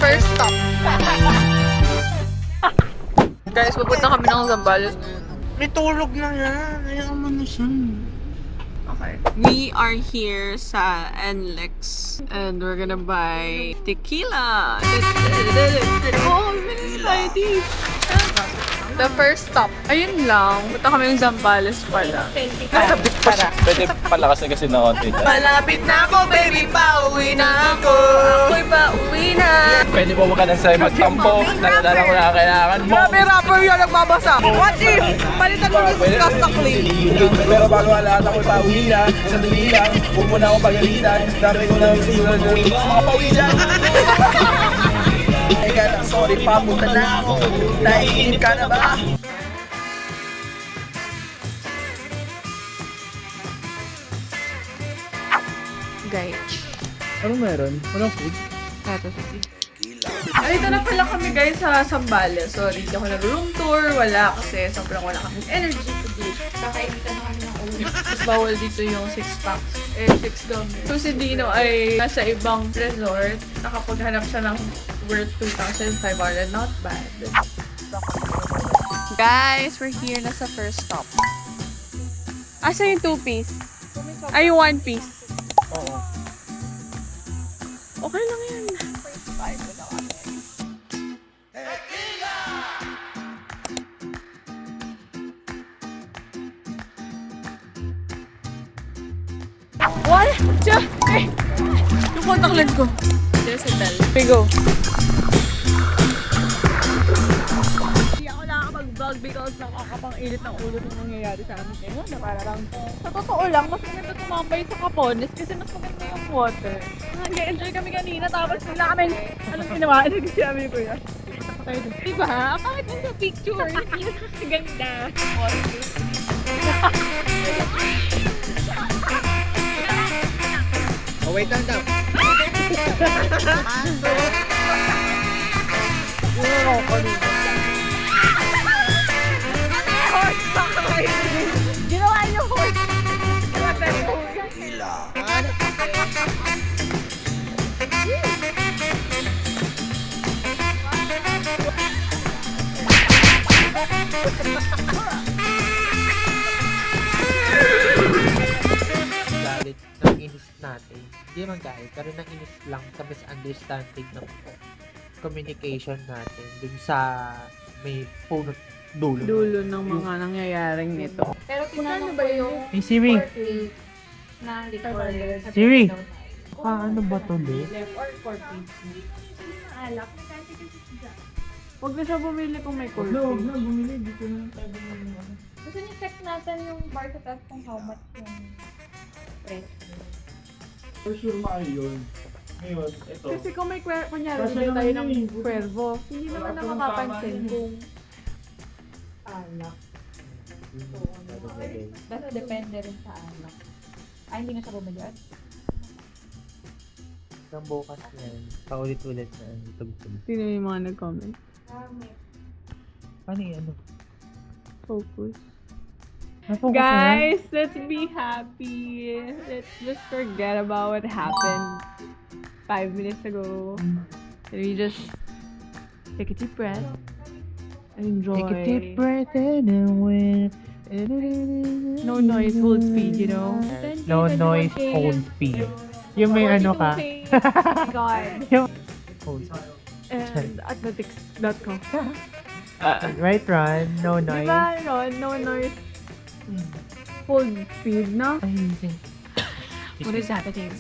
first stop. Guys, pupunta kami ng Zambales. May tulog na yan. Ayaw mo na siya. Okay. We are here sa NLEX and we're gonna buy tequila. Oh, minutes tayo dito. The first stop. Ayun lang. Punta kami ng Zambales pala. Nasabit pa siya. Pwede palakas na kasi na konti. Malapit na ako, baby. Pauwi na ako. Ako'y pauwi na. Pwede po ka na sa'yo magtampo. Naladala ko na kailangan mo. Grabe rapper yun nagbabasa. What if? Palitan mo yung discuss na clean. Pero bago ang lahat ako'y pauwi na. Sa tuloy lang, huwag mo na akong pagalitan. Dami ko na sinulan mo. Mga pauwi dyan. Teka lang, sorry pa. Punta na ako. Naiinip ka na ba? Guys. Anong meron? Walang food? Dito na pala kami guys sa Zambales. Sorry, hindi ako nag-room tour. Wala kasi sobrang wala kami energy today. Kakainitan na kami ng ulo. Tapos bawal dito yung 6 packs. 6 gum. So si Dino ay nasa ibang resort. Nakapaghanap siya ng worth 2,500. Not bad. Guys, we're here na sa first stop. Asa yung 2-piece? Ay, yung 1-piece? Oo. Okay lang yan. One, two, three. Yung contact lens ko. There's a bell. Here we go. Hindi ako nakakapag-vlog because nakakapang-init ng ulo nung nangyayari sa amin ngayon. Na parang, sa totoo lang, mas maganda tumambay sa Capones kasi mas maganda yung water. Nag-enjoy kami kanina tapos bigla kami, anong ginawa? Nag-sabi ko yan. Diba? Ang pangit mo sa picture. Hindi na ganda. Oh, wait lang daw. Ginawa niyo horse. Galit ng inis natin. Hindi naman galit, pero nang inis lang sa misunderstanding ng communication natin dun sa may punot dulo. Dulo ng mga nangyayaring nito. Pero tinanong ba yung Hey Siri! na record? Siri! Ano ba to, Le? Or 4 alak. Huwag na siya bumili kung may cold Huwag na, tea. bumili. Dito na tayo bumili. Gusto niyo check natin yung market at kung how much yung price. For sure maayo yun. Ngayon, ito. Kasi kung may kunyari, Kasi bili tayo naman ng yun, eh. kwervo, hindi naman na makapansin kung Alak. Basta depende rin sa alak. Ay, hindi na siya bumili. Nang bukas yan, paulit-ulit na tugtog. sino yung mga nag-comment. Ano yung ano? Focus. Nafocus na yan? Guys, let's be happy. Let's just forget about what happened 5 minutes ago. And we just take a deep breath and enjoy. Take a deep breath in and win. No noise, full speed, you know? No noise, hold speed. Yung may ano ka. God. Hold speed. And athletics.com. Right run, no noise. Diba, Ron? No noise. Full speed, no? Amazing. What is happening?